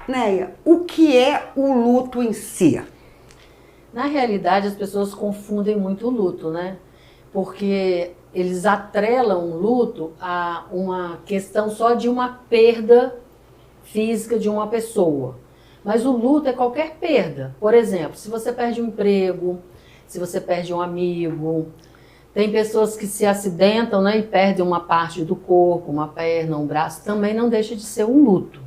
Neia, o que é o luto em si? Na realidade, as pessoas confundem muito o luto, né? Porque eles atrelam o luto a uma questão só de uma perda física de uma pessoa. Mas o luto é qualquer perda. Por exemplo, se você perde um emprego, se você perde um amigo, tem pessoas que se acidentam, né, e perdem uma parte do corpo, uma perna, um braço, também não deixa de ser um luto.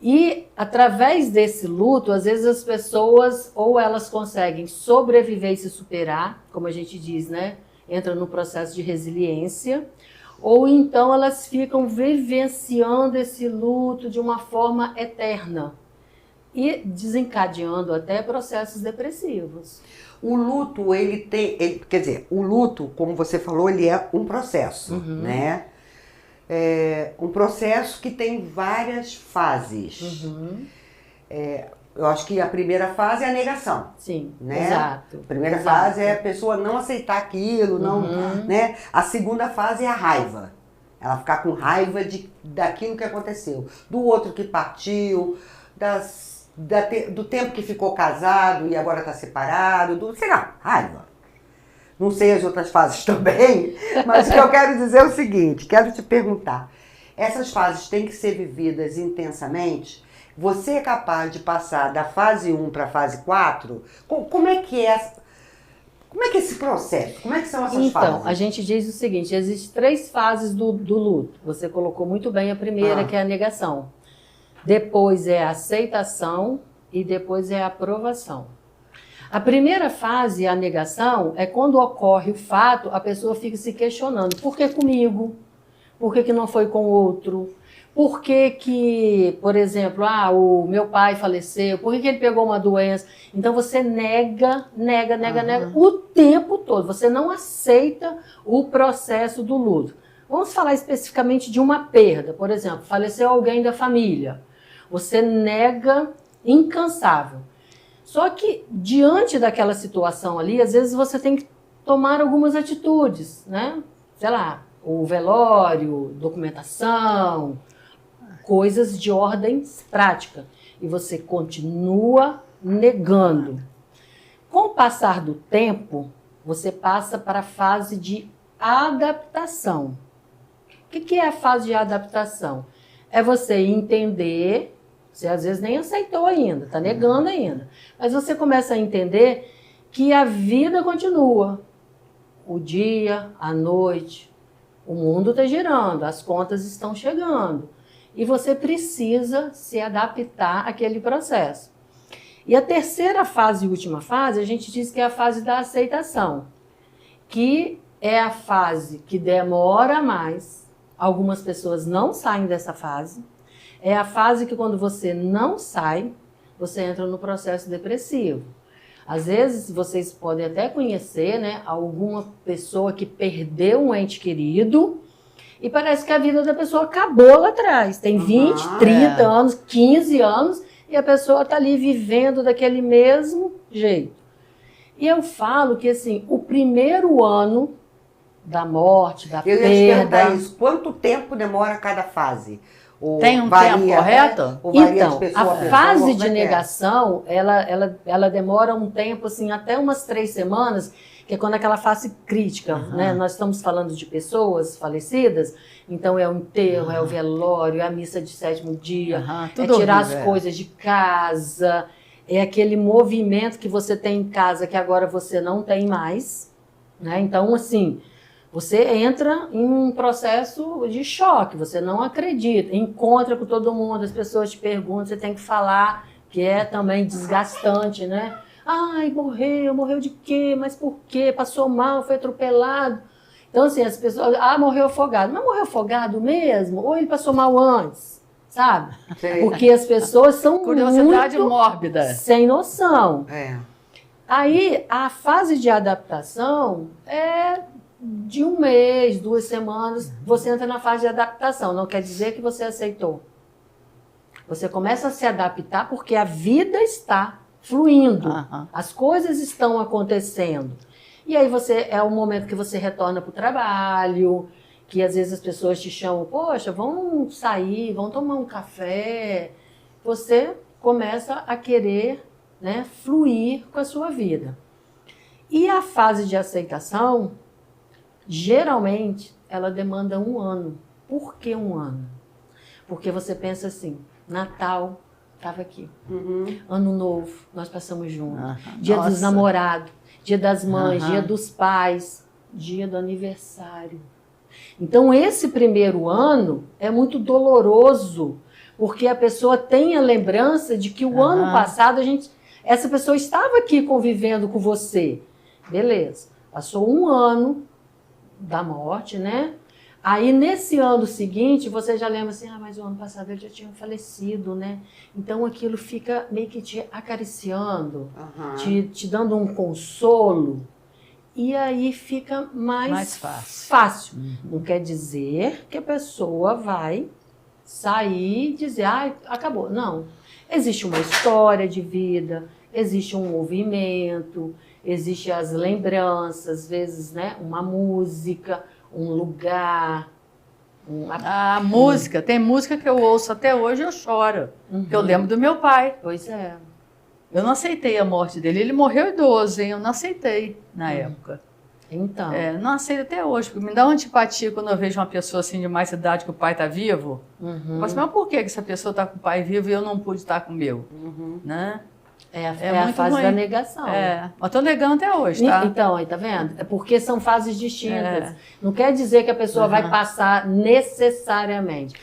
E através desse luto, às vezes as pessoas ou elas conseguem sobreviver e se superar, como a gente diz, né? Entra no processo de resiliência, ou então elas ficam vivenciando esse luto de uma forma eterna e desencadeando até processos depressivos. O luto, quer dizer, o luto, como você falou, ele é um processo, né? É um processo que tem várias fases. Eu acho que a primeira fase é a negação. Sim, né? exato. A primeira exato. fase é a pessoa não aceitar aquilo, não, né? A segunda fase é a raiva. Ela ficar com raiva daquilo que aconteceu, do outro que partiu, do tempo que ficou casado e agora está separado, sei lá, raiva. Não sei as outras fases também, mas o que eu quero dizer é o seguinte, quero te perguntar, essas fases têm que ser vividas intensamente? Você é capaz de passar da fase 1 para a fase 4? Como é que é esse processo? Como é que são essas fases? Então, a gente diz o seguinte, existem 3 fases do luto. Você colocou muito bem a primeira, que é a negação. Depois é a aceitação e depois é a aprovação. A primeira fase, a negação, é quando ocorre o fato, a pessoa fica se questionando. Por que comigo? Por que não foi com o outro? Por que, por exemplo, o meu pai faleceu? Por que ele pegou uma doença? Então você nega o tempo todo. Você não aceita o processo do luto. Vamos falar especificamente de uma perda. Por exemplo, faleceu alguém da família. Você nega incansável. Só que, diante daquela situação ali, às vezes você tem que tomar algumas atitudes, né? Sei lá, o velório, documentação, coisas de ordem prática. E você continua negando. Com o passar do tempo, você passa para a fase de adaptação. O que é a fase de adaptação? É você entender, você às vezes nem aceitou ainda, está negando ainda, mas você começa a entender que a vida continua. O dia, a noite, o mundo está girando, as contas estão chegando. E você precisa se adaptar àquele processo. E a terceira fase e última fase, a gente diz que é a fase da aceitação, que é a fase que demora mais. Algumas pessoas não saem dessa fase. É a fase que quando você não sai, você entra no processo depressivo. Às vezes vocês podem até conhecer, né, alguma pessoa que perdeu um ente querido e parece que a vida da pessoa acabou lá atrás. Tem 20, 30 anos, 15 anos e a pessoa está ali vivendo daquele mesmo jeito. E eu falo que assim, o primeiro ano da morte, da perda... Eu ia te perguntar isso, quanto tempo demora cada fase? Tem um tempo correto? Então, a fase de negação, ela demora um tempo, assim, até umas 3 semanas, que é quando aquela fase crítica, né? Nós estamos falando de pessoas falecidas, então é o enterro, é o velório, é a missa de 7º dia, é tirar as coisas de casa, é aquele movimento que você tem em casa que agora você não tem mais, né? Então, assim... Você entra em um processo de choque, você não acredita, encontra com todo mundo, as pessoas te perguntam, você tem que falar, que é também desgastante, né? Ai, morreu de quê? Mas por quê? Passou mal, foi atropelado. Então, assim, as pessoas, morreu afogado. Mas morreu afogado mesmo? Ou ele passou mal antes? Sabe? Sim. Porque as pessoas são curiosidade muito mórbida, sem noção. Aí, a fase de adaptação é... de 1 mês, 2 semanas, você entra na fase de adaptação. Não quer dizer que você aceitou. Você começa a se adaptar porque a vida está fluindo. As coisas estão acontecendo. E aí é o momento que você retorna para o trabalho, que às vezes as pessoas te chamam, poxa, vamos sair, vamos tomar um café. você começa a querer, né, fluir com a sua vida. E a fase de aceitação, geralmente, ela demanda 1 ano. Por que 1 ano? Porque você pensa assim, Natal estava aqui, Ano Novo, nós passamos juntos, Dia dos Namorados, Dia das Mães, Dia dos Pais, Dia do aniversário. Então, esse primeiro ano é muito doloroso, porque a pessoa tem a lembrança de que o ano passado essa pessoa estava aqui convivendo com você. Beleza, passou 1 ano da morte, né? Aí, nesse ano seguinte, você já lembra assim, mas o ano passado ele já tinha falecido, né? Então, aquilo fica meio que te acariciando, te dando um consolo. E aí fica mais fácil. Não quer dizer que a pessoa vai sair e dizer, acabou. Não. Existe uma história de vida, existe um movimento, existe as lembranças, às vezes, né, uma música, um lugar. A música, tem música que eu ouço até hoje e eu choro. Porque eu lembro do meu pai. Pois é. Eu não aceitei a morte dele. Ele morreu idoso, hein? Eu não aceitei na época. Então. Não aceito até hoje, porque me dá uma antipatia quando eu vejo uma pessoa assim de mais idade que o pai está vivo. Mas por que essa pessoa está com o pai vivo e eu não pude estar com o meu? Né? É a fase ruim. da negação. Mas estou negando até hoje, tá? Então, aí tá vendo? É porque são fases distintas. Não quer dizer que a pessoa vai passar necessariamente.